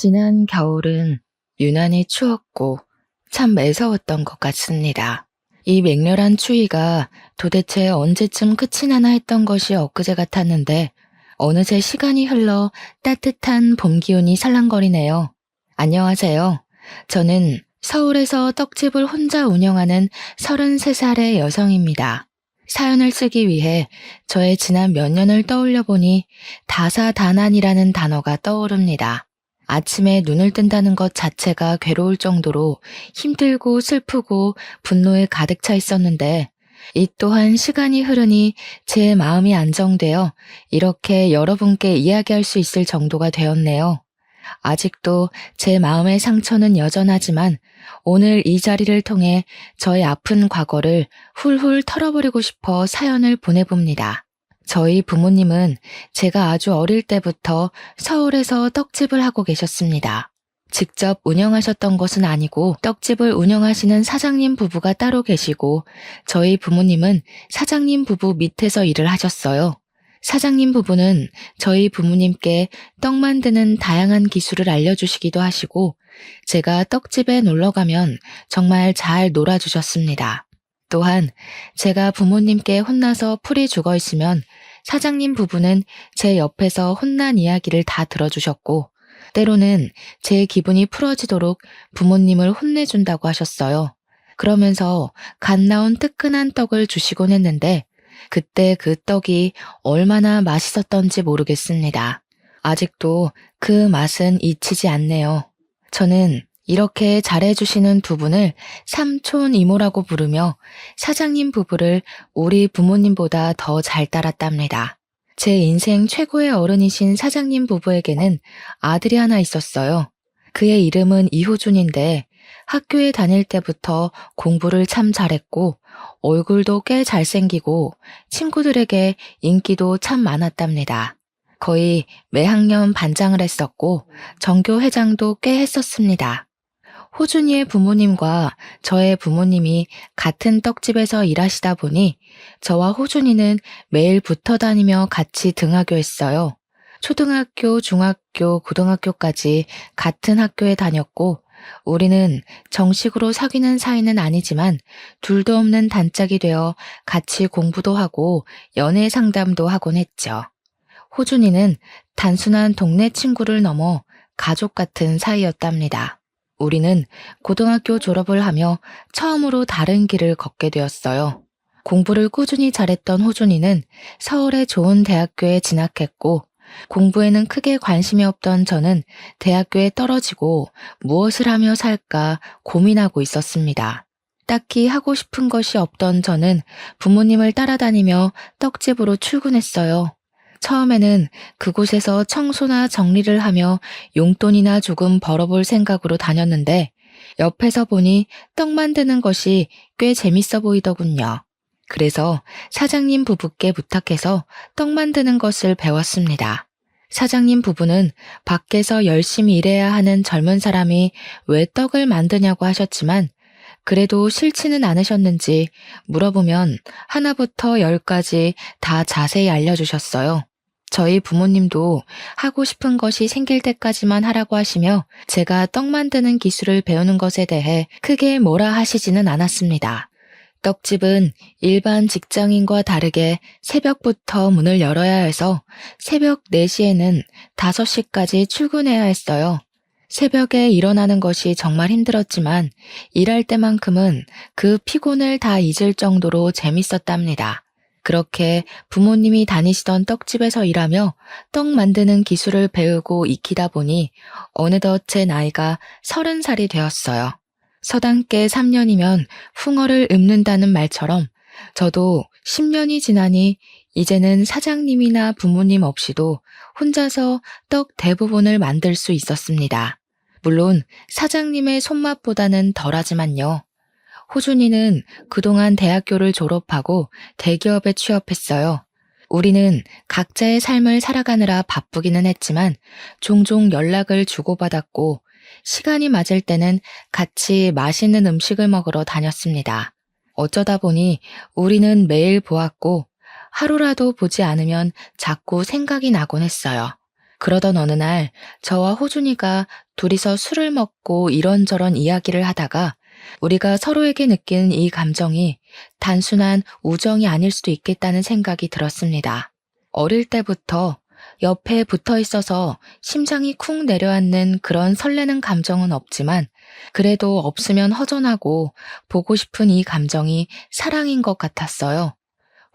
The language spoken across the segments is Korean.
지난 겨울은 유난히 추웠고 참 매서웠던 것 같습니다. 이 맹렬한 추위가 도대체 언제쯤 끝이 나나 했던 것이 엊그제 같았는데 어느새 시간이 흘러 따뜻한 봄 기운이 살랑거리네요. 안녕하세요. 저는 서울에서 떡집을 혼자 운영하는 33살의 여성입니다. 사연을 쓰기 위해 저의 지난 몇 년을 떠올려 보니 다사다난이라는 단어가 떠오릅니다. 아침에 눈을 뜬다는 것 자체가 괴로울 정도로 힘들고 슬프고 분노에 가득 차 있었는데 이 또한 시간이 흐르니 제 마음이 안정되어 이렇게 여러분께 이야기할 수 있을 정도가 되었네요. 아직도 제 마음의 상처는 여전하지만 오늘 이 자리를 통해 저의 아픈 과거를 훌훌 털어버리고 싶어 사연을 보내봅니다. 저희 부모님은 제가 아주 어릴 때부터 서울에서 떡집을 하고 계셨습니다. 직접 운영하셨던 것은 아니고 떡집을 운영하시는 사장님 부부가 따로 계시고 저희 부모님은 사장님 부부 밑에서 일을 하셨어요. 사장님 부부는 저희 부모님께 떡 만드는 다양한 기술을 알려주시기도 하시고 제가 떡집에 놀러 가면 정말 잘 놀아주셨습니다. 또한 제가 부모님께 혼나서 풀이 죽어 있으면 사장님 부부는 제 옆에서 혼난 이야기를 다 들어주셨고 때로는 제 기분이 풀어지도록 부모님을 혼내준다고 하셨어요. 그러면서 갓 나온 뜨끈한 떡을 주시곤 했는데 그때 그 떡이 얼마나 맛있었던지 모르겠습니다. 아직도 그 맛은 잊히지 않네요. 저는 이렇게 잘해주시는 두 분을 삼촌 이모라고 부르며 사장님 부부를 우리 부모님보다 더 잘 따랐답니다. 제 인생 최고의 어른이신 사장님 부부에게는 아들이 하나 있었어요. 그의 이름은 이호준인데 학교에 다닐 때부터 공부를 참 잘했고 얼굴도 꽤 잘생기고 친구들에게 인기도 참 많았답니다. 거의 매학년 반장을 했었고 전교 회장도 꽤 했었습니다. 호준이의 부모님과 저의 부모님이 같은 떡집에서 일하시다 보니 저와 호준이는 매일 붙어 다니며 같이 등하교했어요. 초등학교, 중학교, 고등학교까지 같은 학교에 다녔고 우리는 정식으로 사귀는 사이는 아니지만 둘도 없는 단짝이 되어 같이 공부도 하고 연애 상담도 하곤 했죠. 호준이는 단순한 동네 친구를 넘어 가족 같은 사이였답니다. 우리는 고등학교 졸업을 하며 처음으로 다른 길을 걷게 되었어요. 공부를 꾸준히 잘했던 호준이는 서울의 좋은 대학교에 진학했고 공부에는 크게 관심이 없던 저는 대학교에 떨어지고 무엇을 하며 살까 고민하고 있었습니다. 딱히 하고 싶은 것이 없던 저는 부모님을 따라다니며 떡집으로 출근했어요. 처음에는 그곳에서 청소나 정리를 하며 용돈이나 조금 벌어볼 생각으로 다녔는데 옆에서 보니 떡 만드는 것이 꽤 재밌어 보이더군요. 그래서 사장님 부부께 부탁해서 떡 만드는 것을 배웠습니다. 사장님 부부는 밖에서 열심히 일해야 하는 젊은 사람이 왜 떡을 만드냐고 하셨지만 그래도 싫지는 않으셨는지 물어보면 하나부터 열까지 다 자세히 알려주셨어요. 저희 부모님도 하고 싶은 것이 생길 때까지만 하라고 하시며 제가 떡 만드는 기술을 배우는 것에 대해 크게 뭐라 하시지는 않았습니다. 떡집은 일반 직장인과 다르게 새벽부터 문을 열어야 해서 새벽 4시에는 5시까지 출근해야 했어요. 새벽에 일어나는 것이 정말 힘들었지만 일할 때만큼은 그 피곤을 다 잊을 정도로 재밌었답니다. 그렇게 부모님이 다니시던 떡집에서 일하며 떡 만드는 기술을 배우고 익히다 보니 어느덧 제 나이가 30살이 되었어요. 서당께 3년이면 붕어를 읊는다는 말처럼 저도 10년이 지나니 이제는 사장님이나 부모님 없이도 혼자서 떡 대부분을 만들 수 있었습니다. 물론 사장님의 손맛보다는 덜하지만요. 호준이는 그동안 대학교를 졸업하고 대기업에 취업했어요. 우리는 각자의 삶을 살아가느라 바쁘기는 했지만 종종 연락을 주고받았고 시간이 맞을 때는 같이 맛있는 음식을 먹으러 다녔습니다. 어쩌다 보니 우리는 매일 보았고 하루라도 보지 않으면 자꾸 생각이 나곤 했어요. 그러던 어느 날 저와 호준이가 둘이서 술을 먹고 이런저런 이야기를 하다가 우리가 서로에게 느끼는 이 감정이 단순한 우정이 아닐 수도 있겠다는 생각이 들었습니다. 어릴 때부터 옆에 붙어 있어서 심장이 쿵 내려앉는 그런 설레는 감정은 없지만 그래도 없으면 허전하고 보고 싶은 이 감정이 사랑인 것 같았어요.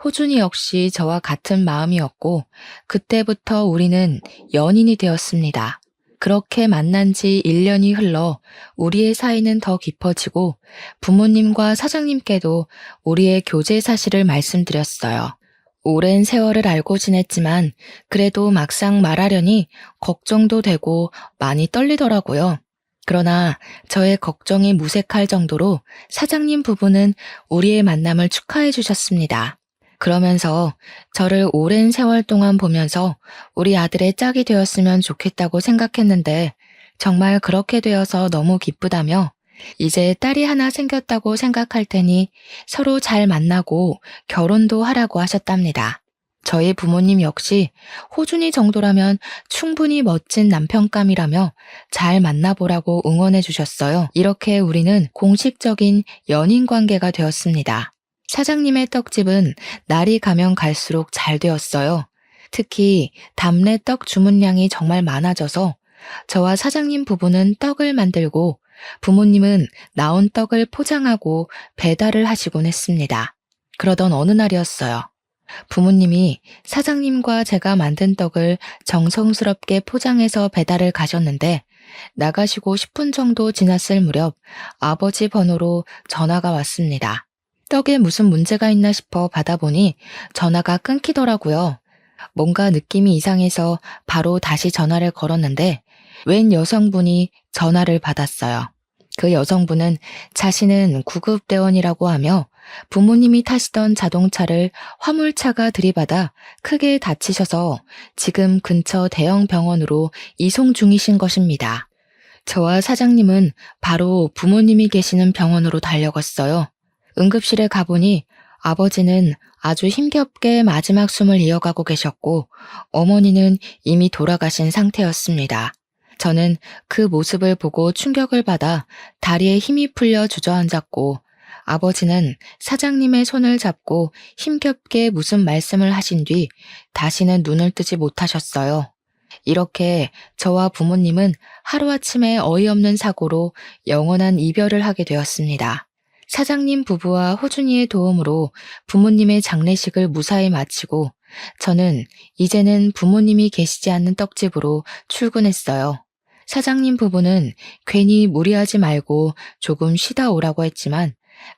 호준이 역시 저와 같은 마음이었고 그때부터 우리는 연인이 되었습니다. 그렇게 만난 지 1년이 흘러 우리의 사이는 더 깊어지고 부모님과 사장님께도 우리의 교제 사실을 말씀드렸어요. 오랜 세월을 알고 지냈지만 그래도 막상 말하려니 걱정도 되고 많이 떨리더라고요. 그러나 저의 걱정이 무색할 정도로 사장님 부부는 우리의 만남을 축하해 주셨습니다. 그러면서 저를 오랜 세월 동안 보면서 우리 아들의 짝이 되었으면 좋겠다고 생각했는데 정말 그렇게 되어서 너무 기쁘다며 이제 딸이 하나 생겼다고 생각할 테니 서로 잘 만나고 결혼도 하라고 하셨답니다. 저희 부모님 역시 호준이 정도라면 충분히 멋진 남편감이라며 잘 만나보라고 응원해 주셨어요. 이렇게 우리는 공식적인 연인 관계가 되었습니다. 사장님의 떡집은 날이 가면 갈수록 잘 되었어요. 특히 답례 떡 주문량이 정말 많아져서 저와 사장님 부부는 떡을 만들고 부모님은 나온 떡을 포장하고 배달을 하시곤 했습니다. 그러던 어느 날이었어요. 부모님이 사장님과 제가 만든 떡을 정성스럽게 포장해서 배달을 가셨는데 나가시고 10분 정도 지났을 무렵 아버지 번호로 전화가 왔습니다. 떡에 무슨 문제가 있나 싶어 받아보니 전화가 끊기더라고요. 뭔가 느낌이 이상해서 바로 다시 전화를 걸었는데 웬 여성분이 전화를 받았어요. 그 여성분은 자신은 구급대원이라고 하며 부모님이 타시던 자동차를 화물차가 들이받아 크게 다치셔서 지금 근처 대형 병원으로 이송 중이신 것입니다. 저와 사장님은 바로 부모님이 계시는 병원으로 달려갔어요. 응급실에 가보니 아버지는 아주 힘겹게 마지막 숨을 이어가고 계셨고 어머니는 이미 돌아가신 상태였습니다. 저는 그 모습을 보고 충격을 받아 다리에 힘이 풀려 주저앉았고 아버지는 사장님의 손을 잡고 힘겹게 무슨 말씀을 하신 뒤 다시는 눈을 뜨지 못하셨어요. 이렇게 저와 부모님은 하루아침에 어이없는 사고로 영원한 이별을 하게 되었습니다. 사장님 부부와 호준이의 도움으로 부모님의 장례식을 무사히 마치고 저는 이제는 부모님이 계시지 않는 떡집으로 출근했어요. 사장님 부부는 괜히 무리하지 말고 조금 쉬다 오라고 했지만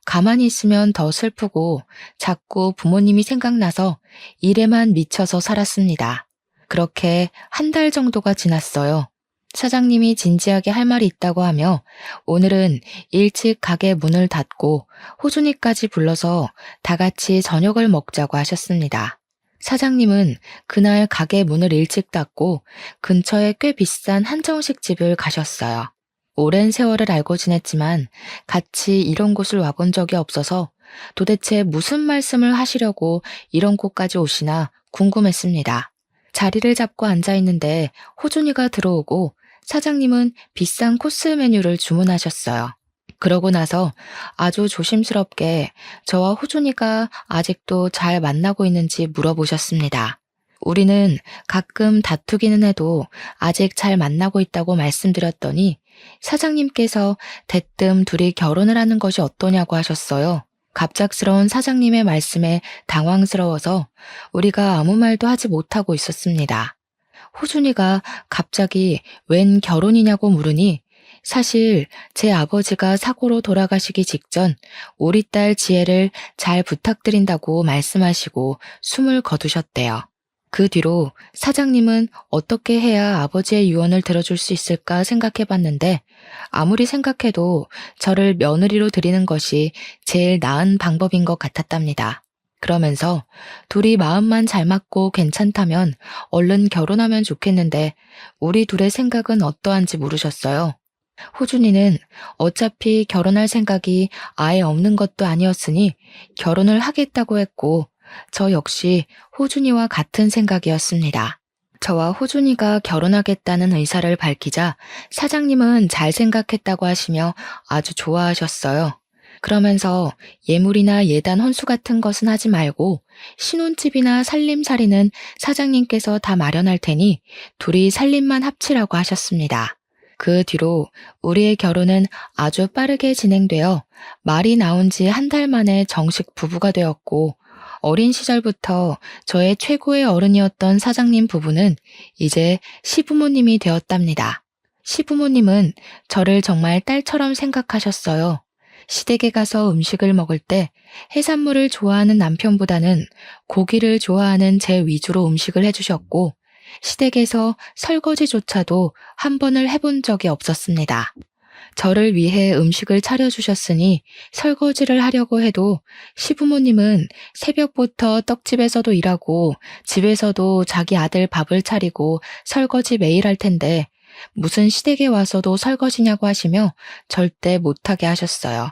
가만히 있으면 더 슬프고 자꾸 부모님이 생각나서 일에만 미쳐서 살았습니다. 그렇게 한 달 정도가 지났어요. 사장님이 진지하게 할 말이 있다고 하며 오늘은 일찍 가게 문을 닫고 호준이까지 불러서 다 같이 저녁을 먹자고 하셨습니다. 사장님은 그날 가게 문을 일찍 닫고 근처에 꽤 비싼 한정식 집을 가셨어요. 오랜 세월을 알고 지냈지만 같이 이런 곳을 와본 적이 없어서 도대체 무슨 말씀을 하시려고 이런 곳까지 오시나 궁금했습니다. 자리를 잡고 앉아 있는데 호준이가 들어오고 사장님은 비싼 코스 메뉴를 주문하셨어요. 그러고 나서 아주 조심스럽게 저와 호준이가 아직도 잘 만나고 있는지 물어보셨습니다. 우리는 가끔 다투기는 해도 아직 잘 만나고 있다고 말씀드렸더니 사장님께서 대뜸 둘이 결혼을 하는 것이 어떠냐고 하셨어요. 갑작스러운 사장님의 말씀에 당황스러워서 우리가 아무 말도 하지 못하고 있었습니다. 호준이가 갑자기 웬 결혼이냐고 물으니 사실 제 아버지가 사고로 돌아가시기 직전 우리 딸 지혜를 잘 부탁드린다고 말씀하시고 숨을 거두셨대요. 그 뒤로 사장님은 어떻게 해야 아버지의 유언을 들어줄 수 있을까 생각해봤는데 아무리 생각해도 저를 며느리로 드리는 것이 제일 나은 방법인 것 같았답니다. 그러면서 둘이 마음만 잘 맞고 괜찮다면 얼른 결혼하면 좋겠는데 우리 둘의 생각은 어떠한지 물으셨어요. 호준이는 어차피 결혼할 생각이 아예 없는 것도 아니었으니 결혼을 하겠다고 했고 저 역시 호준이와 같은 생각이었습니다. 저와 호준이가 결혼하겠다는 의사를 밝히자 사장님은 잘 생각했다고 하시며 아주 좋아하셨어요. 그러면서 예물이나 예단 헌수 같은 것은 하지 말고 신혼집이나 살림살이는 사장님께서 다 마련할 테니 둘이 살림만 합치라고 하셨습니다. 그 뒤로 우리의 결혼은 아주 빠르게 진행되어 말이 나온 지 한 달 만에 정식 부부가 되었고 어린 시절부터 저의 최고의 어른이었던 사장님 부부는 이제 시부모님이 되었답니다. 시부모님은 저를 정말 딸처럼 생각하셨어요. 시댁에 가서 음식을 먹을 때 해산물을 좋아하는 남편보다는 고기를 좋아하는 제 위주로 음식을 해주셨고, 시댁에서 설거지조차도 한 번을 해본 적이 없었습니다. 저를 위해 음식을 차려주셨으니 설거지를 하려고 해도 시부모님은 새벽부터 떡집에서도 일하고 집에서도 자기 아들 밥을 차리고 설거지 매일 할 텐데 무슨 시댁에 와서도 설거지냐고 하시며 절대 못하게 하셨어요.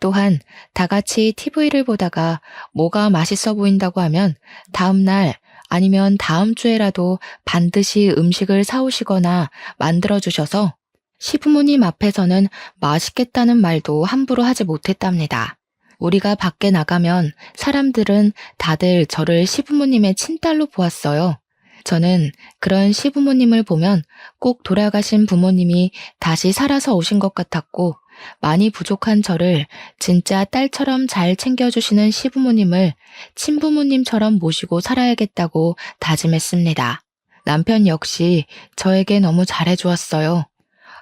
또한 다 같이 TV를 보다가 뭐가 맛있어 보인다고 하면 다음날 아니면 다음 주에라도 반드시 음식을 사오시거나 만들어주셔서 시부모님 앞에서는 맛있겠다는 말도 함부로 하지 못했답니다. 우리가 밖에 나가면 사람들은 다들 저를 시부모님의 친딸로 보았어요. 저는 그런 시부모님을 보면 꼭 돌아가신 부모님이 다시 살아서 오신 것 같았고, 많이 부족한 저를 진짜 딸처럼 잘 챙겨주시는 시부모님을 친부모님처럼 모시고 살아야겠다고 다짐했습니다. 남편 역시 저에게 너무 잘해주었어요.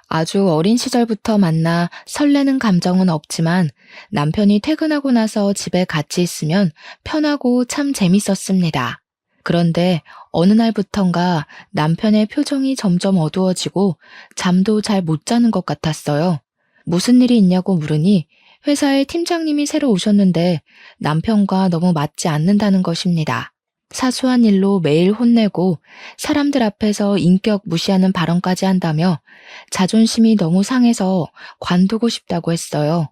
아주 어린 시절부터 만나 설레는 감정은 없지만 남편이 퇴근하고 나서 집에 같이 있으면 편하고 참 재밌었습니다. 그런데 어느 날부턴가 남편의 표정이 점점 어두워지고 잠도 잘 못 자는 것 같았어요. 무슨 일이 있냐고 물으니 회사에 팀장님이 새로 오셨는데 남편과 너무 맞지 않는다는 것입니다. 사소한 일로 매일 혼내고 사람들 앞에서 인격 무시하는 발언까지 한다며 자존심이 너무 상해서 관두고 싶다고 했어요.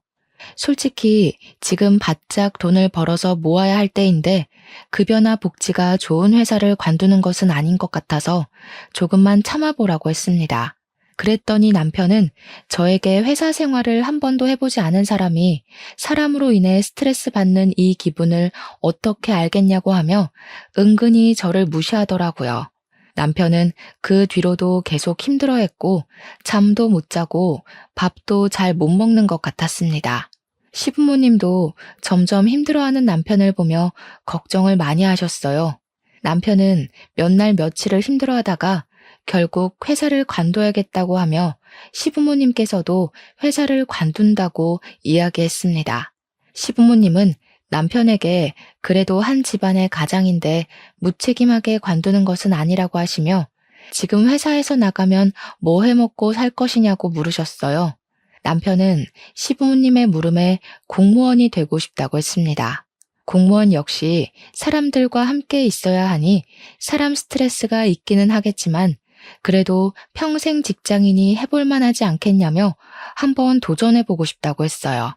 솔직히 지금 바짝 돈을 벌어서 모아야 할 때인데 급여나 복지가 좋은 회사를 관두는 것은 아닌 것 같아서 조금만 참아보라고 했습니다. 그랬더니 남편은 저에게 회사 생활을 한 번도 해보지 않은 사람이 사람으로 인해 스트레스 받는 이 기분을 어떻게 알겠냐고 하며 은근히 저를 무시하더라고요. 남편은 그 뒤로도 계속 힘들어했고 잠도 못 자고 밥도 잘 못 먹는 것 같았습니다. 시부모님도 점점 힘들어하는 남편을 보며 걱정을 많이 하셨어요. 남편은 몇 날 며칠을 힘들어하다가 결국 회사를 관둬야겠다고 하며 시부모님께서도 회사를 관둔다고 이야기했습니다. 시부모님은 남편에게 그래도 한 집안의 가장인데 무책임하게 관두는 것은 아니라고 하시며 지금 회사에서 나가면 뭐 해먹고 살 것이냐고 물으셨어요. 남편은 시부모님의 물음에 공무원이 되고 싶다고 했습니다. 공무원 역시 사람들과 함께 있어야 하니 사람 스트레스가 있기는 하겠지만 그래도 평생 직장인이 해볼 만하지 않겠냐며 한번 도전해보고 싶다고 했어요.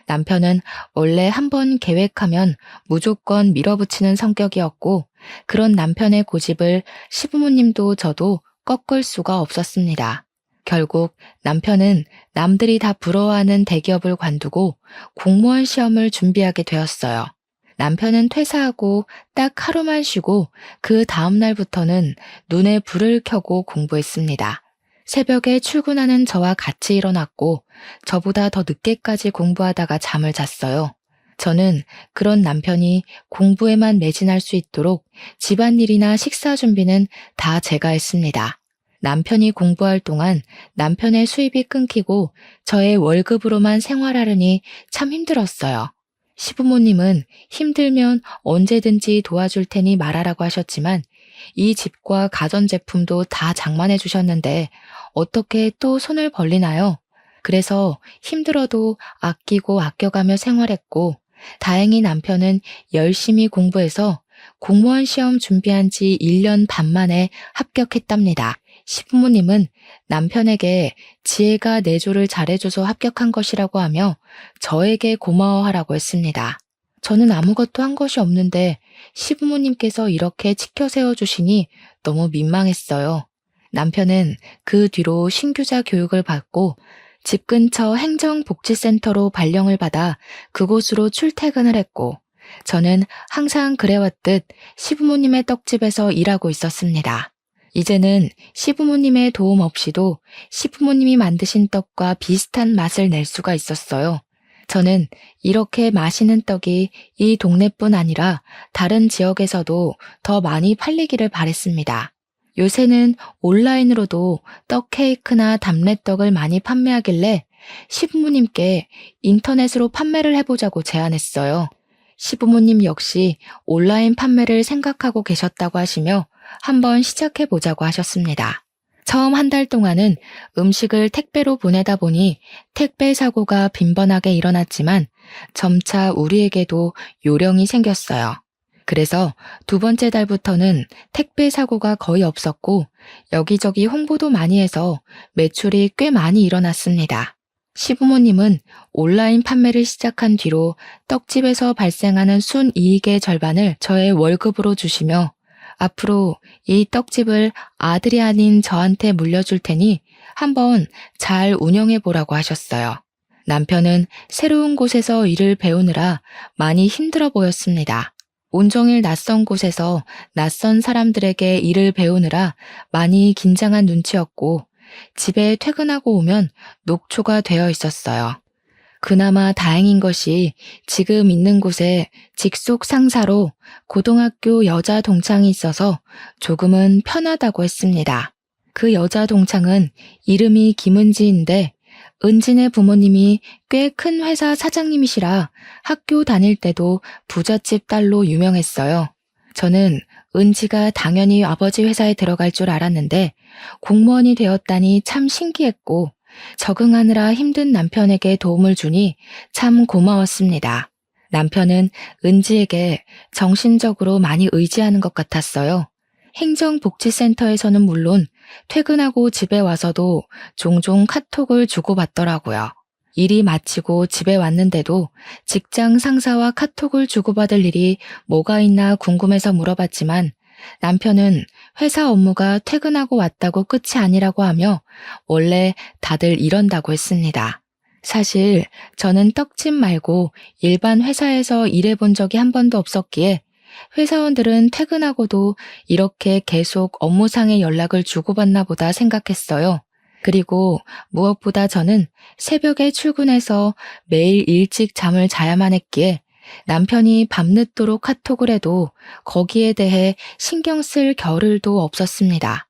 남편은 원래 한번 계획하면 무조건 밀어붙이는 성격이었고 그런 남편의 고집을 시부모님도 저도 꺾을 수가 없었습니다. 결국 남편은 남들이 다 부러워하는 대기업을 관두고 공무원 시험을 준비하게 되었어요. 남편은 퇴사하고 딱 하루만 쉬고 그 다음 날부터는 눈에 불을 켜고 공부했습니다. 새벽에 출근하는 저와 같이 일어났고 저보다 더 늦게까지 공부하다가 잠을 잤어요. 저는 그런 남편이 공부에만 매진할 수 있도록 집안일이나 식사 준비는 다 제가 했습니다. 남편이 공부할 동안 남편의 수입이 끊기고 저의 월급으로만 생활하려니 참 힘들었어요. 시부모님은 힘들면 언제든지 도와줄 테니 말하라고 하셨지만 이 집과 가전제품도 다 장만해 주셨는데 어떻게 또 손을 벌리나요? 그래서 힘들어도 아끼고 아껴가며 생활했고 다행히 남편은 열심히 공부해서 공무원 시험 준비한 지 1년 반 만에 합격했답니다. 시부모님은 남편에게 지혜가 내조를 잘해줘서 합격한 것이라고 하며 저에게 고마워하라고 했습니다. 저는 아무것도 한 것이 없는데 시부모님께서 이렇게 치켜 세워주시니 너무 민망했어요. 남편은 그 뒤로 신규자 교육을 받고 집 근처 행정복지센터로 발령을 받아 그곳으로 출퇴근을 했고, 저는 항상 그래왔듯 시부모님의 떡집에서 일하고 있었습니다. 이제는 시부모님의 도움 없이도 시부모님이 만드신 떡과 비슷한 맛을 낼 수가 있었어요. 저는 이렇게 맛있는 떡이 이 동네뿐 아니라 다른 지역에서도 더 많이 팔리기를 바랬습니다. 요새는 온라인으로도 떡 케이크나 답례떡을 많이 판매하길래 시부모님께 인터넷으로 판매를 해보자고 제안했어요. 시부모님 역시 온라인 판매를 생각하고 계셨다고 하시며 한번 시작해보자고 하셨습니다. 처음 한 달 동안은 음식을 택배로 보내다 보니 택배 사고가 빈번하게 일어났지만 점차 우리에게도 요령이 생겼어요. 그래서 두 번째 달부터는 택배 사고가 거의 없었고 여기저기 홍보도 많이 해서 매출이 꽤 많이 일어났습니다. 시부모님은 온라인 판매를 시작한 뒤로 떡집에서 발생하는 순이익의 절반을 저의 월급으로 주시며 앞으로 이 떡집을 아들이 아닌 저한테 물려줄 테니 한번 잘 운영해 보라고 하셨어요. 남편은 새로운 곳에서 일을 배우느라 많이 힘들어 보였습니다. 온종일 낯선 곳에서 낯선 사람들에게 일을 배우느라 많이 긴장한 눈치였고 집에 퇴근하고 오면 녹초가 되어 있었어요. 그나마 다행인 것이 지금 있는 곳에 직속 상사로 고등학교 여자 동창이 있어서 조금은 편하다고 했습니다. 그 여자 동창은 이름이 김은지인데 은진의 부모님이 꽤 큰 회사 사장님이시라 학교 다닐 때도 부잣집 딸로 유명했어요. 저는 은지가 당연히 아버지 회사에 들어갈 줄 알았는데 공무원이 되었다니 참 신기했고 적응하느라 힘든 남편에게 도움을 주니 참 고마웠습니다. 남편은 은지에게 정신적으로 많이 의지하는 것 같았어요. 행정복지센터에서는 물론 퇴근하고 집에 와서도 종종 카톡을 주고받더라고요. 일이 마치고 집에 왔는데도 직장 상사와 카톡을 주고받을 일이 뭐가 있나 궁금해서 물어봤지만 남편은 회사 업무가 퇴근하고 왔다고 끝이 아니라고 하며 원래 다들 이런다고 했습니다. 사실 저는 떡집 말고 일반 회사에서 일해본 적이 한 번도 없었기에 회사원들은 퇴근하고도 이렇게 계속 업무상의 연락을 주고받나 보다 생각했어요. 그리고 무엇보다 저는 새벽에 출근해서 매일 일찍 잠을 자야만 했기에 남편이 밤늦도록 카톡을 해도 거기에 대해 신경 쓸 겨를도 없었습니다.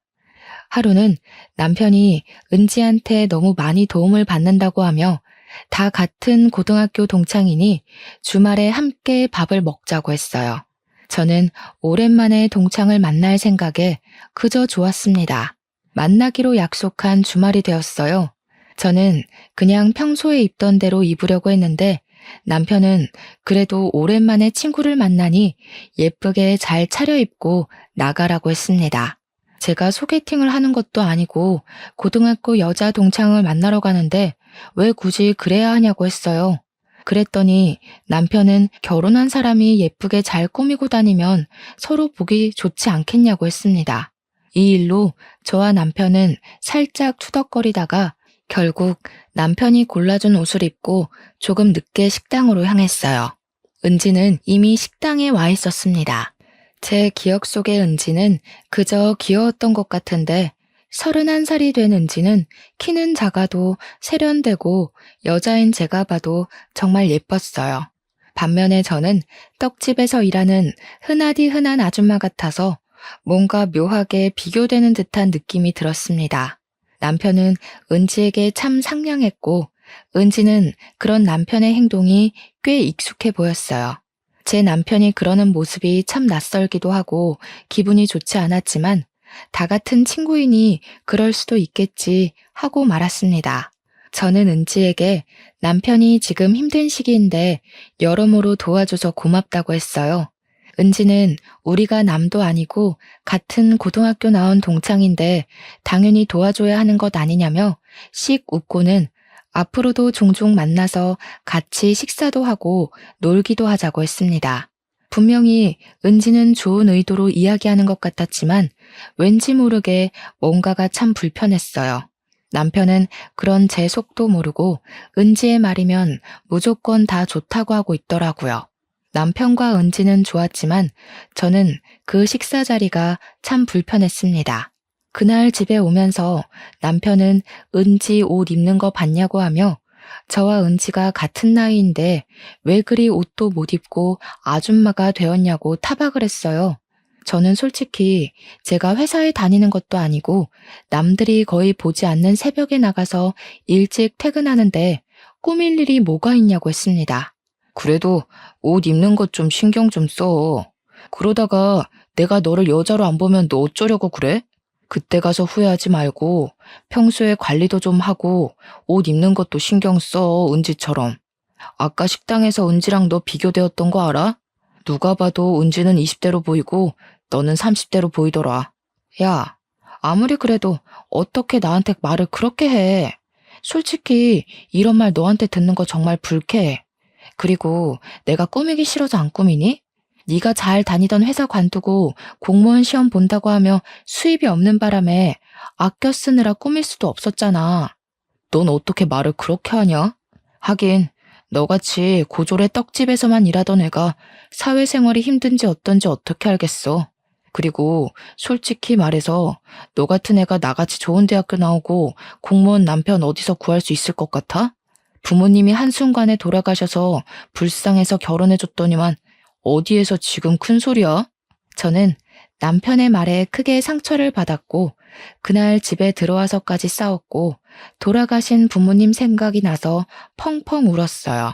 하루는 남편이 은지한테 너무 많이 도움을 받는다고 하며 다 같은 고등학교 동창이니 주말에 함께 밥을 먹자고 했어요. 저는 오랜만에 동창을 만날 생각에 그저 좋았습니다. 만나기로 약속한 주말이 되었어요. 저는 그냥 평소에 입던 대로 입으려고 했는데 남편은 그래도 오랜만에 친구를 만나니 예쁘게 잘 차려입고 나가라고 했습니다. 제가 소개팅을 하는 것도 아니고 고등학교 여자 동창을 만나러 가는데 왜 굳이 그래야 하냐고 했어요. 그랬더니 남편은 결혼한 사람이 예쁘게 잘 꾸미고 다니면 서로 보기 좋지 않겠냐고 했습니다. 이 일로 저와 남편은 살짝 투덕거리다가 결국 남편이 골라준 옷을 입고 조금 늦게 식당으로 향했어요. 은지는 이미 식당에 와 있었습니다. 제 기억 속의 은지는 그저 귀여웠던 것 같은데 31살이 된 은지는 키는 작아도 세련되고 여자인 제가 봐도 정말 예뻤어요. 반면에 저는 떡집에서 일하는 흔하디 흔한 아줌마 같아서 뭔가 묘하게 비교되는 듯한 느낌이 들었습니다. 남편은 은지에게 참 상냥했고 은지는 그런 남편의 행동이 꽤 익숙해 보였어요. 제 남편이 그러는 모습이 참 낯설기도 하고 기분이 좋지 않았지만 다 같은 친구이니 그럴 수도 있겠지 하고 말았습니다. 저는 은지에게 남편이 지금 힘든 시기인데 여러모로 도와줘서 고맙다고 했어요. 은지는 우리가 남도 아니고 같은 고등학교 나온 동창인데 당연히 도와줘야 하는 것 아니냐며 씩 웃고는 앞으로도 종종 만나서 같이 식사도 하고 놀기도 하자고 했습니다. 분명히 은지는 좋은 의도로 이야기하는 것 같았지만 왠지 모르게 뭔가가 참 불편했어요. 남편은 그런 제 속도 모르고 은지의 말이면 무조건 다 좋다고 하고 있더라고요. 남편과 은지는 좋았지만 저는 그 식사 자리가 참 불편했습니다. 그날 집에 오면서 남편은 은지 옷 입는 거 봤냐고 하며 저와 은지가 같은 나이인데 왜 그리 옷도 못 입고 아줌마가 되었냐고 타박을 했어요. 저는 솔직히 제가 회사에 다니는 것도 아니고 남들이 거의 보지 않는 새벽에 나가서 일찍 퇴근하는데 꾸밀 일이 뭐가 있냐고 했습니다. 그래도 옷 입는 것 좀 신경 좀 써. 그러다가 내가 너를 여자로 안 보면 너 어쩌려고 그래? 그때 가서 후회하지 말고 평소에 관리도 좀 하고 옷 입는 것도 신경 써, 은지처럼. 아까 식당에서 은지랑 너 비교되었던 거 알아? 누가 봐도 은지는 20대로 보이고 너는 30대로 보이더라. 야, 아무리 그래도 어떻게 나한테 말을 그렇게 해? 솔직히 이런 말 너한테 듣는 거 정말 불쾌해. 그리고 내가 꾸미기 싫어서 안 꾸미니? 네가 잘 다니던 회사 관두고 공무원 시험 본다고 하며 수입이 없는 바람에 아껴 쓰느라 꾸밀 수도 없었잖아. 넌 어떻게 말을 그렇게 하냐? 하긴 너같이 고졸의 떡집에서만 일하던 애가 사회생활이 힘든지 어떤지 어떻게 알겠어. 그리고 솔직히 말해서 너 같은 애가 나같이 좋은 대학교 나오고 공무원 남편 어디서 구할 수 있을 것 같아? 부모님이 한순간에 돌아가셔서 불쌍해서 결혼해줬더니만 어디에서 지금 큰 소리야? 저는 남편의 말에 크게 상처를 받았고 그날 집에 들어와서까지 싸웠고 돌아가신 부모님 생각이 나서 펑펑 울었어요.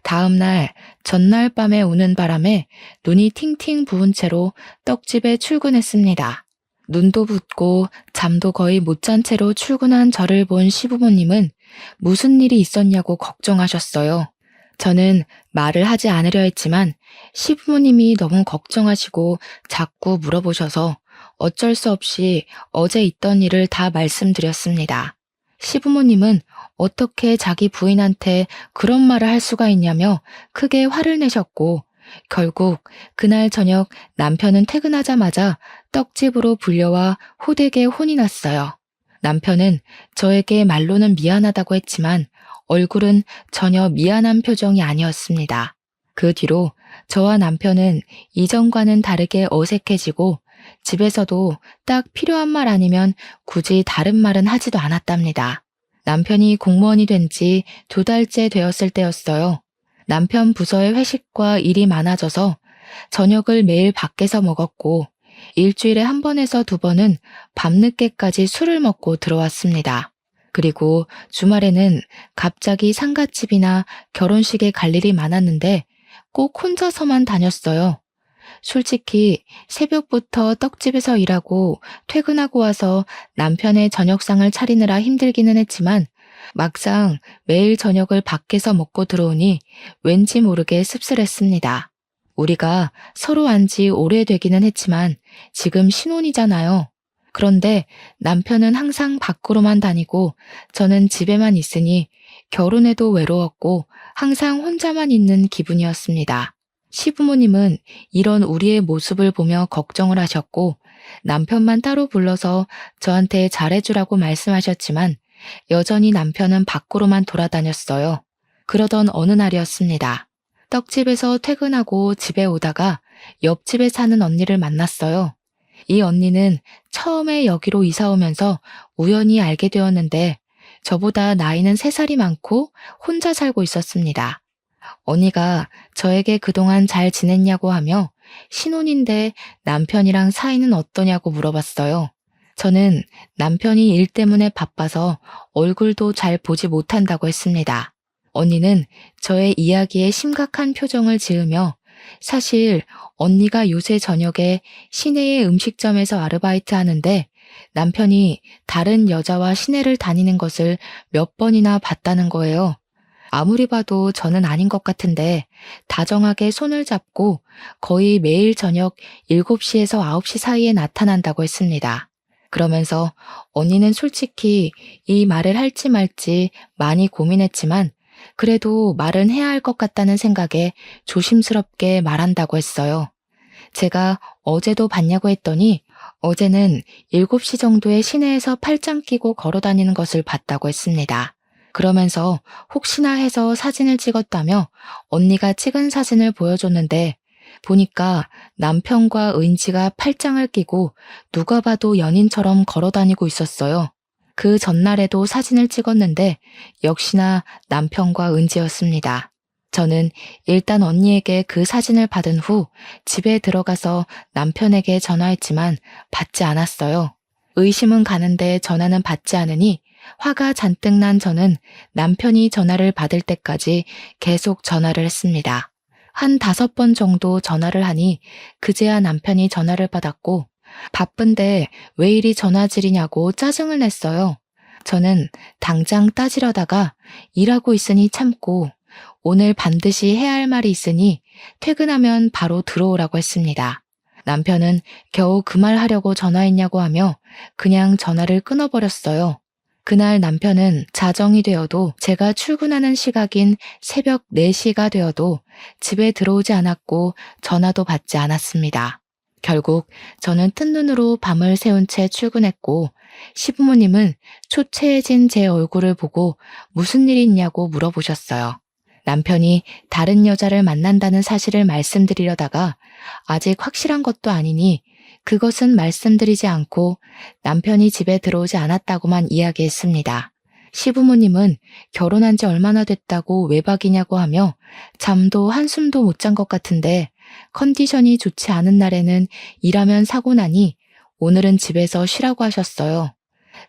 다음 날, 전날 밤에 우는 바람에 눈이 팅팅 부은 채로 떡집에 출근했습니다. 눈도 붓고 잠도 거의 못 잔 채로 출근한 저를 본 시부모님은 무슨 일이 있었냐고 걱정하셨어요. 저는 말을 하지 않으려 했지만 시부모님이 너무 걱정하시고 자꾸 물어보셔서 어쩔 수 없이 어제 있던 일을 다 말씀드렸습니다. 시부모님은 어떻게 자기 부인한테 그런 말을 할 수가 있냐며 크게 화를 내셨고 결국 그날 저녁 남편은 퇴근하자마자 떡집으로 불려와 호되게 혼이 났어요. 남편은 저에게 말로는 미안하다고 했지만 얼굴은 전혀 미안한 표정이 아니었습니다. 그 뒤로 저와 남편은 이전과는 다르게 어색해지고 집에서도 딱 필요한 말 아니면 굳이 다른 말은 하지도 않았답니다. 남편이 공무원이 된 지 2달째 되었을 때였어요. 남편 부서의 회식과 일이 많아져서 저녁을 매일 밖에서 먹었고 일주일에 1번에서 2번은 밤늦게까지 술을 먹고 들어왔습니다. 그리고 주말에는 갑자기 상갓집이나 결혼식에 갈 일이 많았는데 꼭 혼자서만 다녔어요. 솔직히 새벽부터 떡집에서 일하고 퇴근하고 와서 남편의 저녁상을 차리느라 힘들기는 했지만 막상 매일 저녁을 밖에서 먹고 들어오니 왠지 모르게 씁쓸했습니다. 우리가 서로 안 지 오래되기는 했지만 지금 신혼이잖아요. 그런데 남편은 항상 밖으로만 다니고 저는 집에만 있으니 결혼해도 외로웠고 항상 혼자만 있는 기분이었습니다. 시부모님은 이런 우리의 모습을 보며 걱정을 하셨고 남편만 따로 불러서 저한테 잘해주라고 말씀하셨지만 여전히 남편은 밖으로만 돌아다녔어요. 그러던 어느 날이었습니다. 떡집에서 퇴근하고 집에 오다가 옆집에 사는 언니를 만났어요. 이 언니는 처음에 여기로 이사 오면서 우연히 알게 되었는데 저보다 나이는 3살이 많고 혼자 살고 있었습니다. 언니가 저에게 그동안 잘 지냈냐고 하며 신혼인데 남편이랑 사이는 어떠냐고 물어봤어요. 저는 남편이 일 때문에 바빠서 얼굴도 잘 보지 못한다고 했습니다. 언니는 저의 이야기에 심각한 표정을 지으며 사실 언니가 요새 저녁에 시내의 음식점에서 아르바이트 하는데 남편이 다른 여자와 시내를 다니는 것을 몇 번이나 봤다는 거예요. 아무리 봐도 저는 아닌 것 같은데 다정하게 손을 잡고 거의 매일 저녁 7시에서 9시 사이에 나타난다고 했습니다. 그러면서 언니는 솔직히 이 말을 할지 말지 많이 고민했지만 그래도 말은 해야 할 것 같다는 생각에 조심스럽게 말한다고 했어요. 제가 어제도 봤냐고 했더니 어제는 7시 정도에 시내에서 팔짱 끼고 걸어 다니는 것을 봤다고 했습니다. 그러면서 혹시나 해서 사진을 찍었다며 언니가 찍은 사진을 보여줬는데 보니까 남편과 은지가 팔짱을 끼고 누가 봐도 연인처럼 걸어 다니고 있었어요. 그 전날에도 사진을 찍었는데 역시나 남편과 은지였습니다. 저는 일단 언니에게 그 사진을 받은 후 집에 들어가서 남편에게 전화했지만 받지 않았어요. 의심은 가는데 전화는 받지 않으니 화가 잔뜩 난 저는 남편이 전화를 받을 때까지 계속 전화를 했습니다. 한 5번 정도 전화를 하니 그제야 남편이 전화를 받았고 바쁜데 왜 이리 전화질이냐고 짜증을 냈어요. 저는 당장 따지려다가 일하고 있으니 참고 오늘 반드시 해야 할 말이 있으니 퇴근하면 바로 들어오라고 했습니다. 남편은 겨우 그 말 하려고 전화했냐고 하며 그냥 전화를 끊어버렸어요. 그날 남편은 자정이 되어도 제가 출근하는 시각인 새벽 4시가 되어도 집에 들어오지 않았고 전화도 받지 않았습니다. 결국 저는 뜬 눈으로 밤을 새운 채 출근했고 시부모님은 초췌해진 제 얼굴을 보고 무슨 일이 있냐고 물어보셨어요. 남편이 다른 여자를 만난다는 사실을 말씀드리려다가 아직 확실한 것도 아니니 그것은 말씀드리지 않고 남편이 집에 들어오지 않았다고만 이야기했습니다. 시부모님은 결혼한 지 얼마나 됐다고 외박이냐고 하며 잠도 한숨도 못 잔 것 같은데 컨디션이 좋지 않은 날에는 일하면 사고 나니 오늘은 집에서 쉬라고 하셨어요.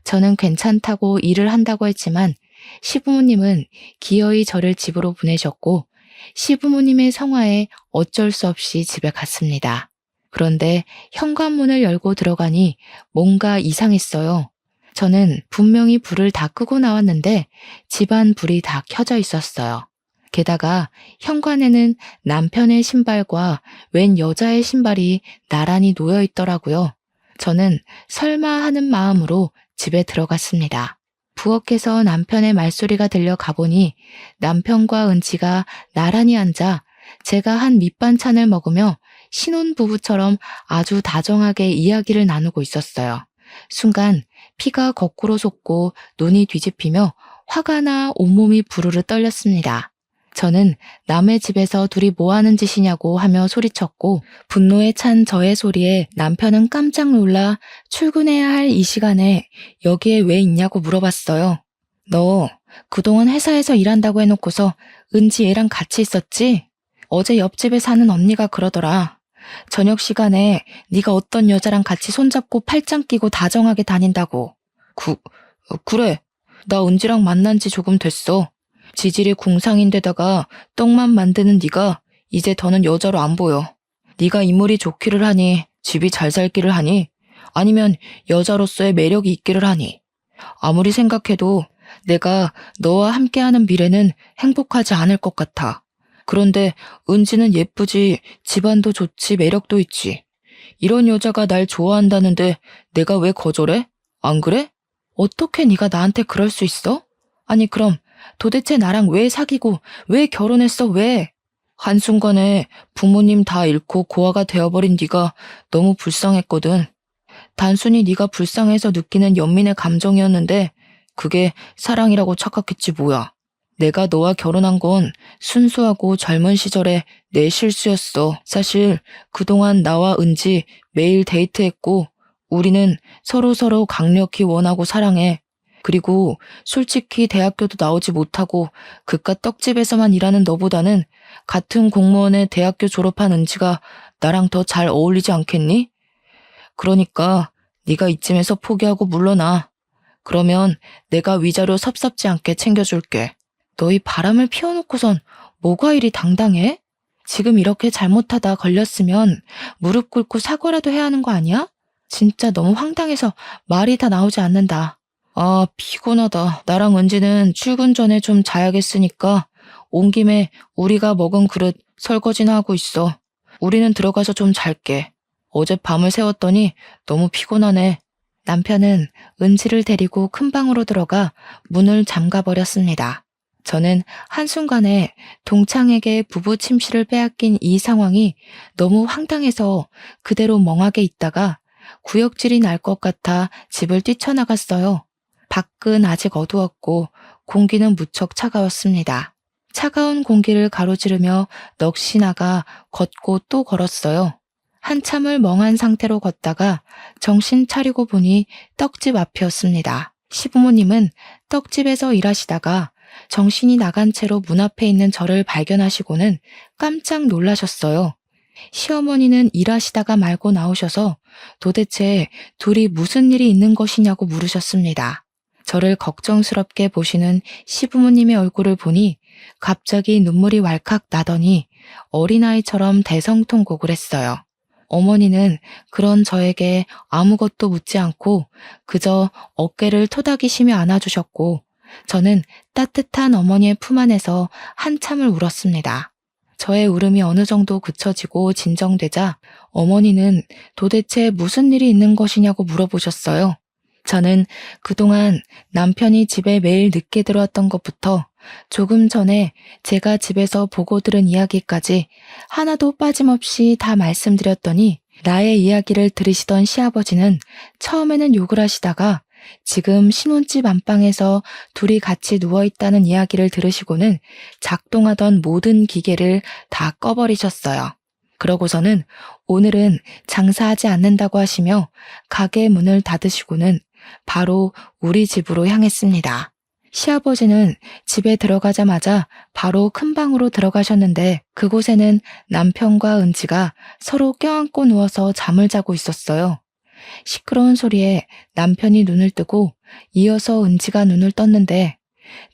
저는 괜찮다고 일을 한다고 했지만 시부모님은 기어이 저를 집으로 보내셨고 시부모님의 성화에 어쩔 수 없이 집에 갔습니다. 그런데 현관문을 열고 들어가니 뭔가 이상했어요. 저는 분명히 불을 다 끄고 나왔는데 집안 불이 다 켜져 있었어요. 게다가 현관에는 남편의 신발과 웬 여자의 신발이 나란히 놓여 있더라고요. 저는 설마 하는 마음으로 집에 들어갔습니다. 부엌에서 남편의 말소리가 들려 가보니 남편과 은지가 나란히 앉아 제가 한 밑반찬을 먹으며 신혼부부처럼 아주 다정하게 이야기를 나누고 있었어요. 순간 피가 거꾸로 솟고 눈이 뒤집히며 화가 나 온몸이 부르르 떨렸습니다. 저는 남의 집에서 둘이 뭐 하는 짓이냐고 하며 소리쳤고 분노에 찬 저의 소리에 남편은 깜짝 놀라 출근해야 할 이 시간에 여기에 왜 있냐고 물어봤어요. 너 그동안 회사에서 일한다고 해놓고서 은지 얘랑 같이 있었지? 어제 옆집에 사는 언니가 그러더라. 저녁 시간에 네가 어떤 여자랑 같이 손잡고 팔짱 끼고 다정하게 다닌다고. 그래. 나 은지랑 만난 지 조금 됐어. 지질이 궁상인데다가 떡만 만드는 네가 이제 더는 여자로 안 보여. 네가 인물이 좋기를 하니, 집이 잘 살기를 하니, 아니면 여자로서의 매력이 있기를 하니. 아무리 생각해도 내가 너와 함께하는 미래는 행복하지 않을 것 같아. 그런데 은지는 예쁘지, 집안도 좋지, 매력도 있지. 이런 여자가 날 좋아한다는데 내가 왜 거절해? 안 그래? 어떻게 네가 나한테 그럴 수 있어? 아니 그럼 도대체 나랑 왜 사귀고 왜 결혼했어 왜? 한순간에 부모님 다 잃고 고아가 되어버린 네가 너무 불쌍했거든. 단순히 네가 불쌍해서 느끼는 연민의 감정이었는데 그게 사랑이라고 착각했지 뭐야. 내가 너와 결혼한 건 순수하고 젊은 시절의 내 실수였어. 사실 그동안 나와 은지 매일 데이트했고 우리는 서로서로 강력히 원하고 사랑해. 그리고 솔직히 대학교도 나오지 못하고 그깟 떡집에서만 일하는 너보다는 같은 공무원의 대학교 졸업한 은지가 나랑 더 잘 어울리지 않겠니? 그러니까 네가 이쯤에서 포기하고 물러나. 그러면 내가 위자료 섭섭지 않게 챙겨줄게. 너희 바람을 피워놓고선 뭐가 이리 당당해? 지금 이렇게 잘못하다 걸렸으면 무릎 꿇고 사과라도 해야 하는 거 아니야? 진짜 너무 황당해서 말이 다 나오지 않는다. 아, 피곤하다. 나랑 은지는 출근 전에 좀 자야겠으니까 온 김에 우리가 먹은 그릇 설거지나 하고 있어. 우리는 들어가서 좀 잘게. 어제 밤을 새웠더니 너무 피곤하네. 남편은 은지를 데리고 큰 방으로 들어가 문을 잠가버렸습니다. 저는 한순간에 동창에게 부부 침실을 빼앗긴 이 상황이 너무 황당해서 그대로 멍하게 있다가 구역질이 날 것 같아 집을 뛰쳐나갔어요. 밖은 아직 어두웠고 공기는 무척 차가웠습니다. 차가운 공기를 가로지르며 넋이 나가 걷고 또 걸었어요. 한참을 멍한 상태로 걷다가 정신 차리고 보니 떡집 앞이었습니다. 시부모님은 떡집에서 일하시다가 정신이 나간 채로 문 앞에 있는 저를 발견하시고는 깜짝 놀라셨어요. 시어머니는 일하시다가 말고 나오셔서 도대체 둘이 무슨 일이 있는 것이냐고 물으셨습니다. 저를 걱정스럽게 보시는 시부모님의 얼굴을 보니 갑자기 눈물이 왈칵 나더니 어린아이처럼 대성통곡을 했어요. 어머니는 그런 저에게 아무것도 묻지 않고 그저 어깨를 토닥이시며 안아주셨고 저는 따뜻한 어머니의 품 안에서 한참을 울었습니다. 저의 울음이 어느 정도 그쳐지고 진정되자 어머니는 도대체 무슨 일이 있는 것이냐고 물어보셨어요. 저는 그동안 남편이 집에 매일 늦게 들어왔던 것부터 조금 전에 제가 집에서 보고 들은 이야기까지 하나도 빠짐없이 다 말씀드렸더니 나의 이야기를 들으시던 시아버지는 처음에는 욕을 하시다가 지금 신혼집 안방에서 둘이 같이 누워있다는 이야기를 들으시고는 작동하던 모든 기계를 다 꺼버리셨어요. 그러고서는 오늘은 장사하지 않는다고 하시며 가게 문을 닫으시고는 바로 우리 집으로 향했습니다. 시아버지는 집에 들어가자마자 바로 큰 방으로 들어가셨는데 그곳에는 남편과 은지가 서로 껴안고 누워서 잠을 자고 있었어요. 시끄러운 소리에 남편이 눈을 뜨고 이어서 은지가 눈을 떴는데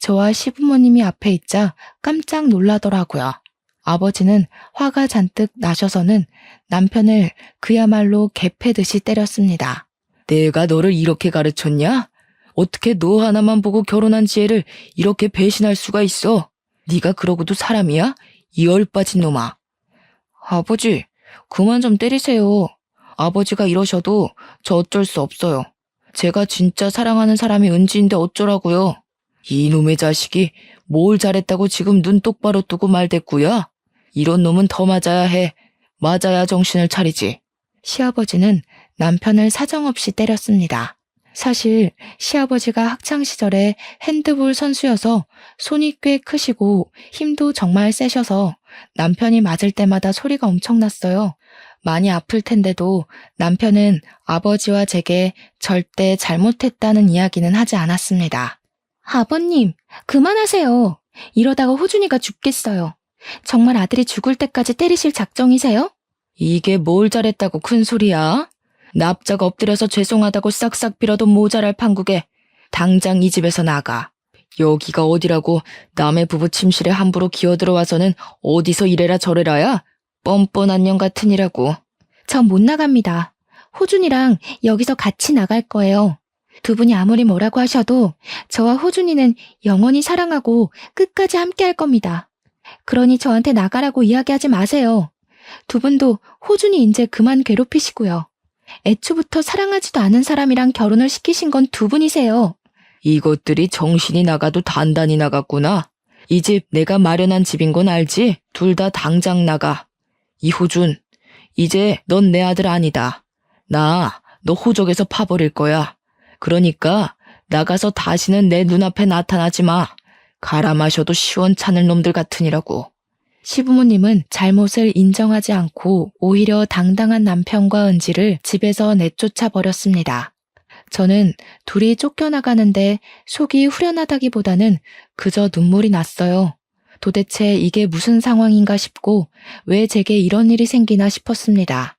저와 시부모님이 앞에 있자 깜짝 놀라더라고요. 아버지는 화가 잔뜩 나셔서는 남편을 그야말로 개패듯이 때렸습니다. 내가 너를 이렇게 가르쳤냐? 어떻게 너 하나만 보고 결혼한 지혜를 이렇게 배신할 수가 있어? 네가 그러고도 사람이야? 이 얼빠진 놈아. 아버지, 그만 좀 때리세요. 아버지가 이러셔도 저 어쩔 수 없어요. 제가 진짜 사랑하는 사람이 은지인데 어쩌라고요. 이놈의 자식이 뭘 잘했다고 지금 눈 똑바로 뜨고 말댔구야. 이런 놈은 더 맞아야 해. 맞아야 정신을 차리지. 시아버지는 남편을 사정없이 때렸습니다. 사실 시아버지가 학창시절에 핸드볼 선수여서 손이 꽤 크시고 힘도 정말 세셔서 남편이 맞을 때마다 소리가 엄청났어요. 많이 아플 텐데도 남편은 아버지와 제게 절대 잘못했다는 이야기는 하지 않았습니다. 아버님, 그만하세요. 이러다가 호준이가 죽겠어요. 정말 아들이 죽을 때까지 때리실 작정이세요? 이게 뭘 잘했다고 큰 소리야? 납작 엎드려서 죄송하다고 싹싹 빌어도 모자랄 판국에 당장 이 집에서 나가. 여기가 어디라고 남의 부부 침실에 함부로 기어들어와서는 어디서 이래라 저래라야? 뻔뻔한 년 같으니라고. 전 못 나갑니다. 호준이랑 여기서 같이 나갈 거예요. 두 분이 아무리 뭐라고 하셔도 저와 호준이는 영원히 사랑하고 끝까지 함께 할 겁니다. 그러니 저한테 나가라고 이야기하지 마세요. 두 분도 호준이 이제 그만 괴롭히시고요. 애초부터 사랑하지도 않은 사람이랑 결혼을 시키신 건 두 분이세요. 이것들이 정신이 나가도 단단히 나갔구나. 이 집 내가 마련한 집인 건 알지? 둘 다 당장 나가. 이호준, 이제 넌 내 아들 아니다. 나 너 호적에서 파버릴 거야. 그러니까 나가서 다시는 내 눈앞에 나타나지 마. 갈아 마셔도 시원찮을 놈들 같으니라고. 시부모님은 잘못을 인정하지 않고 오히려 당당한 남편과 은지를 집에서 내쫓아 버렸습니다. 저는 둘이 쫓겨나가는데 속이 후련하다기보다는 그저 눈물이 났어요. 도대체 이게 무슨 상황인가 싶고 왜 제게 이런 일이 생기나 싶었습니다.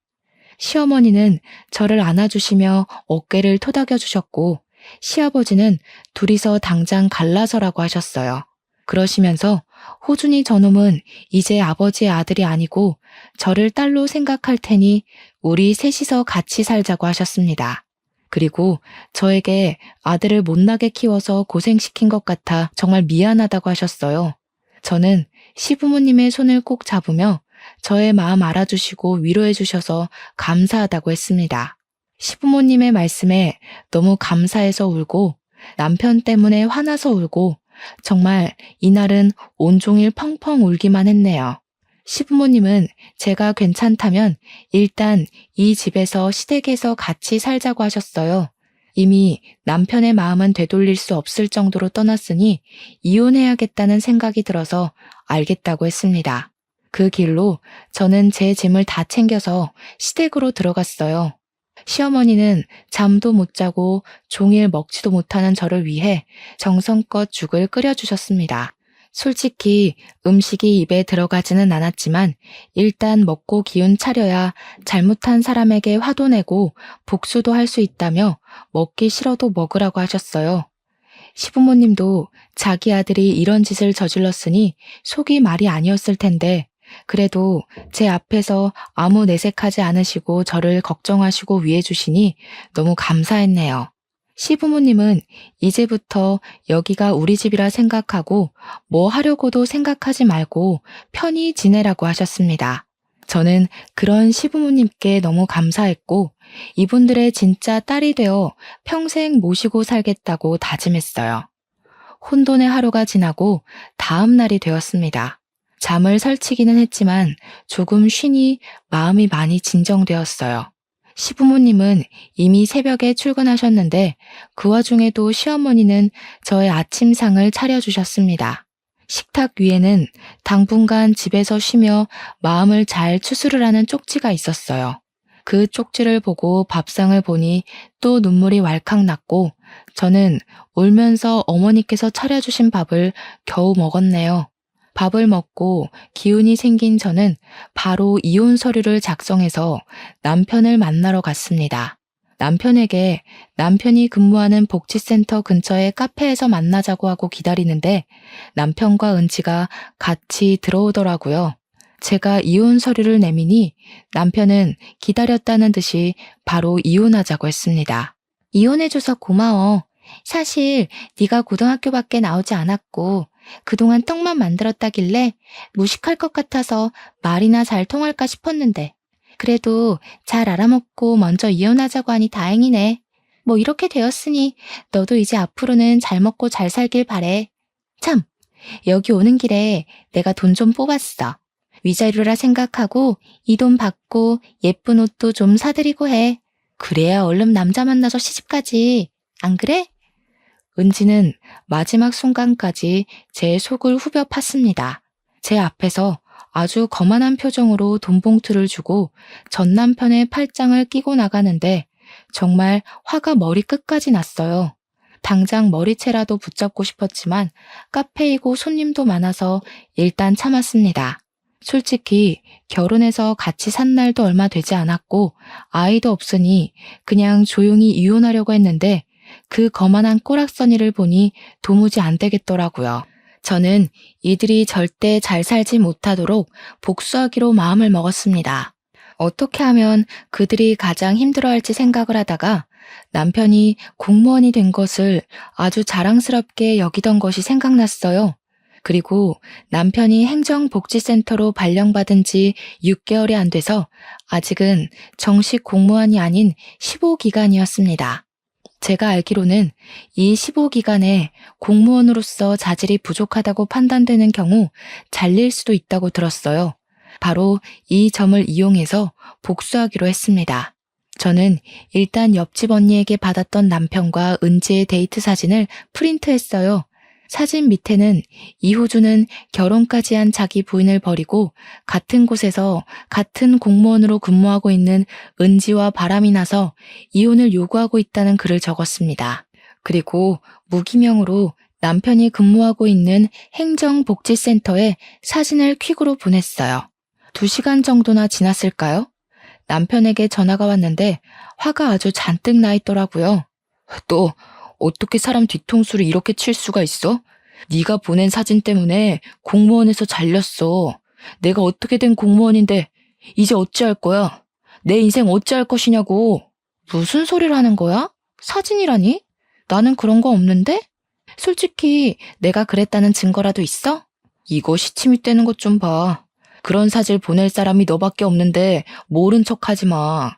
시어머니는 저를 안아주시며 어깨를 토닥여 주셨고 시아버지는 둘이서 당장 갈라서라고 하셨어요. 그러시면서 호준이 저놈은 이제 아버지의 아들이 아니고 저를 딸로 생각할 테니 우리 셋이서 같이 살자고 하셨습니다. 그리고 저에게 아들을 못나게 키워서 고생시킨 것 같아 정말 미안하다고 하셨어요. 저는 시부모님의 손을 꼭 잡으며 저의 마음 알아주시고 위로해 주셔서 감사하다고 했습니다. 시부모님의 말씀에 너무 감사해서 울고 남편 때문에 화나서 울고 정말 이날은 온종일 펑펑 울기만 했네요. 시부모님은 제가 괜찮다면 일단 이 집에서 시댁에서 같이 살자고 하셨어요. 이미 남편의 마음은 되돌릴 수 없을 정도로 떠났으니 이혼해야겠다는 생각이 들어서 알겠다고 했습니다. 그 길로 저는 제 짐을 다 챙겨서 시댁으로 들어갔어요. 시어머니는 잠도 못 자고 종일 먹지도 못하는 저를 위해 정성껏 죽을 끓여주셨습니다. 솔직히 음식이 입에 들어가지는 않았지만 일단 먹고 기운 차려야 잘못한 사람에게 화도 내고 복수도 할 수 있다며 먹기 싫어도 먹으라고 하셨어요. 시부모님도 자기 아들이 이런 짓을 저질렀으니 속이 말이 아니었을 텐데 그래도 제 앞에서 아무 내색하지 않으시고 저를 걱정하시고 위해주시니 너무 감사했네요. 시부모님은 이제부터 여기가 우리 집이라 생각하고 뭐 하려고도 생각하지 말고 편히 지내라고 하셨습니다. 저는 그런 시부모님께 너무 감사했고 이분들의 진짜 딸이 되어 평생 모시고 살겠다고 다짐했어요. 혼돈의 하루가 지나고 다음 날이 되었습니다. 잠을 설치기는 했지만 조금 쉬니 마음이 많이 진정되었어요. 시부모님은 이미 새벽에 출근하셨는데 그 와중에도 시어머니는 저의 아침상을 차려주셨습니다. 식탁 위에는 당분간 집에서 쉬며 마음을 잘 추스르라는 쪽지가 있었어요. 그 쪽지를 보고 밥상을 보니 또 눈물이 왈칵 났고 저는 울면서 어머니께서 차려주신 밥을 겨우 먹었네요. 밥을 먹고 기운이 생긴 저는 바로 이혼 서류를 작성해서 남편을 만나러 갔습니다. 남편에게 남편이 근무하는 복지센터 근처의 카페에서 만나자고 하고 기다리는데 남편과 은지가 같이 들어오더라고요. 제가 이혼 서류를 내미니 남편은 기다렸다는 듯이 바로 이혼하자고 했습니다. 이혼해줘서 고마워. 사실 네가 고등학교밖에 나오지 않았고 그동안 떡만 만들었다길래 무식할 것 같아서 말이나 잘 통할까 싶었는데 그래도 잘 알아먹고 먼저 이혼하자고 하니 다행이네. 뭐 이렇게 되었으니 너도 이제 앞으로는 잘 먹고 잘 살길 바래. 참, 여기 오는 길에 내가 돈 좀 뽑았어. 위자료라 생각하고 이 돈 받고 예쁜 옷도 좀 사드리고 해. 그래야 얼른 남자 만나서 시집가지. 안 그래? 은지는 마지막 순간까지 제 속을 후벼 팠습니다. 제 앞에서 아주 거만한 표정으로 돈 봉투를 주고 전 남편의 팔짱을 끼고 나가는데 정말 화가 머리 끝까지 났어요. 당장 머리채라도 붙잡고 싶었지만 카페이고 손님도 많아서 일단 참았습니다. 솔직히 결혼해서 같이 산 날도 얼마 되지 않았고 아이도 없으니 그냥 조용히 이혼하려고 했는데 그 거만한 꼬락서니를 보니 도무지 안 되겠더라고요. 저는 이들이 절대 잘 살지 못하도록 복수하기로 마음을 먹었습니다. 어떻게 하면 그들이 가장 힘들어할지 생각을 하다가 남편이 공무원이 된 것을 아주 자랑스럽게 여기던 것이 생각났어요. 그리고 남편이 행정복지센터로 발령받은 지 6개월이 안 돼서 아직은 정식 공무원이 아닌 15기간이었습니다. 제가 알기로는 이 15기간에 공무원으로서 자질이 부족하다고 판단되는 경우 잘릴 수도 있다고 들었어요. 바로 이 점을 이용해서 복수하기로 했습니다. 저는 일단 옆집 언니에게 받았던 남편과 은지의 데이트 사진을 프린트했어요. 사진 밑에는 이호주는 결혼까지 한 자기 부인을 버리고 같은 곳에서 같은 공무원으로 근무하고 있는 은지와 바람이 나서 이혼을 요구하고 있다는 글을 적었습니다. 그리고 무기명으로 남편이 근무하고 있는 행정복지센터에 사진을 퀵으로 보냈어요. 2시간 정도나 지났을까요? 남편에게 전화가 왔는데 화가 아주 잔뜩 나 있더라고요. 또 어떻게 사람 뒤통수를 이렇게 칠 수가 있어? 네가 보낸 사진 때문에 공무원에서 잘렸어. 내가 어떻게 된 공무원인데 이제 어찌할 거야? 내 인생 어찌할 것이냐고. 무슨 소리를 하는 거야? 사진이라니? 나는 그런 거 없는데? 솔직히 내가 그랬다는 증거라도 있어? 이거 시치미 떼는 것 좀 봐. 그런 사진 보낼 사람이 너밖에 없는데 모른 척하지 마.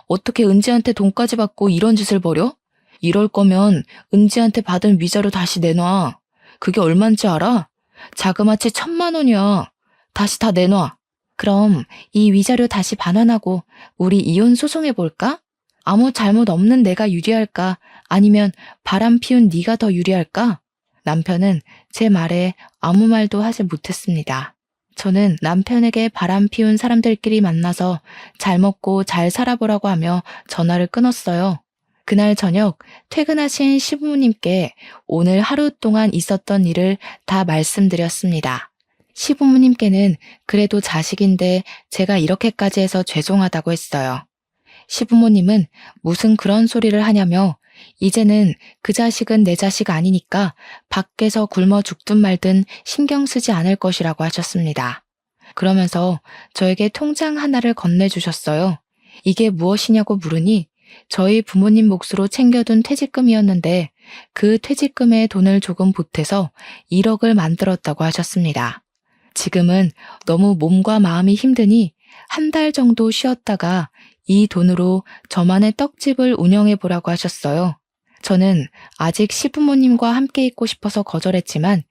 어떻게 은지한테 돈까지 받고 이런 짓을 벌여? 이럴 거면 은지한테 받은 위자료 다시 내놔. 그게 얼만지 알아? 자그마치 1,000만 원이야. 다시 다 내놔. 그럼 이 위자료 다시 반환하고 우리 이혼 소송해볼까? 아무 잘못 없는 내가 유리할까? 아니면 바람 피운 네가 더 유리할까? 남편은 제 말에 아무 말도 하지 못했습니다. 저는 남편에게 바람 피운 사람들끼리 만나서 잘 먹고 잘 살아보라고 하며 전화를 끊었어요. 그날 저녁 퇴근하신 시부모님께 오늘 하루 동안 있었던 일을 다 말씀드렸습니다. 시부모님께는 그래도 자식인데 제가 이렇게까지 해서 죄송하다고 했어요. 시부모님은 무슨 그런 소리를 하냐며 이제는 그 자식은 내 자식 아니니까 밖에서 굶어 죽든 말든 신경 쓰지 않을 것이라고 하셨습니다. 그러면서 저에게 통장 하나를 건네주셨어요. 이게 무엇이냐고 물으니 저희 부모님 몫으로 챙겨둔 퇴직금이었는데 그 퇴직금에 돈을 조금 보태서 1억을 만들었다고 하셨습니다. 지금은 너무 몸과 마음이 힘드니 한 달 정도 쉬었다가 이 돈으로 저만의 떡집을 운영해 보라고 하셨어요. 저는 아직 시부모님과 함께 있고 싶어서 거절했지만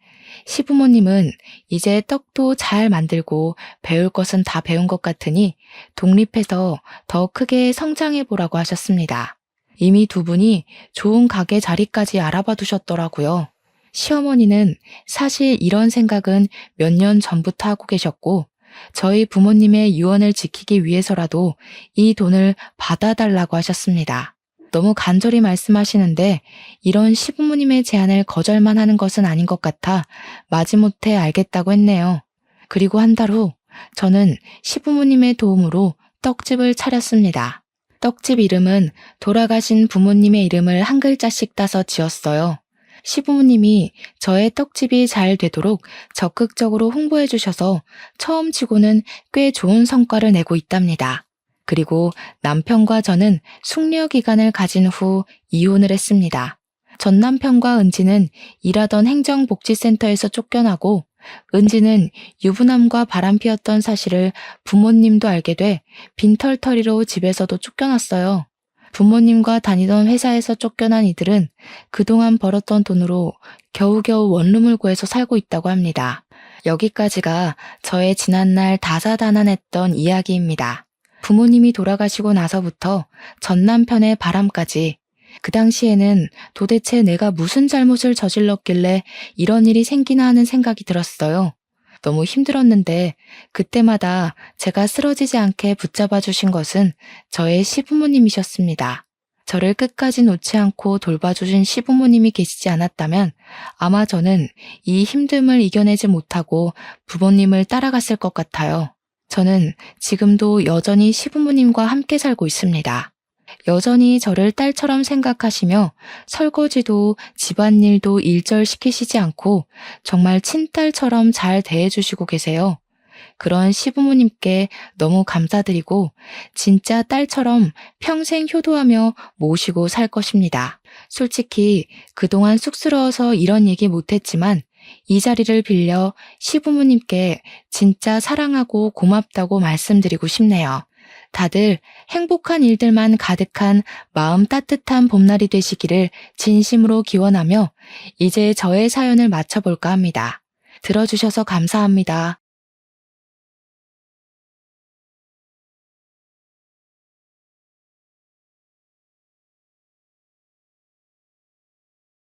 시부모님은 이제 떡도 잘 만들고 배울 것은 다 배운 것 같으니 독립해서 더 크게 성장해 보라고 하셨습니다. 이미 두 분이 좋은 가게 자리까지 알아봐 두셨더라고요. 시어머니는 사실 이런 생각은 몇 년 전부터 하고 계셨고 저희 부모님의 유언을 지키기 위해서라도 이 돈을 받아달라고 하셨습니다. 너무 간절히 말씀하시는데 이런 시부모님의 제안을 거절만 하는 것은 아닌 것 같아 마지못해 알겠다고 했네요. 그리고 한 달 후 저는 시부모님의 도움으로 떡집을 차렸습니다. 떡집 이름은 돌아가신 부모님의 이름을 한 글자씩 따서 지었어요. 시부모님이 저의 떡집이 잘 되도록 적극적으로 홍보해 주셔서 처음 치고는 꽤 좋은 성과를 내고 있답니다. 그리고 남편과 저는 숙려 기간을 가진 후 이혼을 했습니다. 전 남편과 은지는 일하던 행정복지센터에서 쫓겨나고 은지는 유부남과 바람피웠던 사실을 부모님도 알게 돼 빈털터리로 집에서도 쫓겨났어요. 부모님과 다니던 회사에서 쫓겨난 이들은 그동안 벌었던 돈으로 겨우겨우 원룸을 구해서 살고 있다고 합니다. 여기까지가 저의 지난날 다사다난했던 이야기입니다. 부모님이 돌아가시고 나서부터 전 남편의 바람까지 그 당시에는 도대체 내가 무슨 잘못을 저질렀길래 이런 일이 생기나 하는 생각이 들었어요. 너무 힘들었는데 그때마다 제가 쓰러지지 않게 붙잡아 주신 것은 저의 시부모님이셨습니다. 저를 끝까지 놓지 않고 돌봐주신 시부모님이 계시지 않았다면 아마 저는 이 힘듦을 이겨내지 못하고 부모님을 따라갔을 것 같아요. 저는 지금도 여전히 시부모님과 함께 살고 있습니다. 여전히 저를 딸처럼 생각하시며 설거지도 집안일도 일절시키시지 않고 정말 친딸처럼 잘 대해주시고 계세요. 그런 시부모님께 너무 감사드리고 진짜 딸처럼 평생 효도하며 모시고 살 것입니다. 솔직히 그동안 쑥스러워서 이런 얘기 못했지만 이 자리를 빌려 시부모님께 진짜 사랑하고 고맙다고 말씀드리고 싶네요. 다들 행복한 일들만 가득한 마음 따뜻한 봄날이 되시기를 진심으로 기원하며 이제 저의 사연을 마쳐볼까 합니다. 들어주셔서 감사합니다.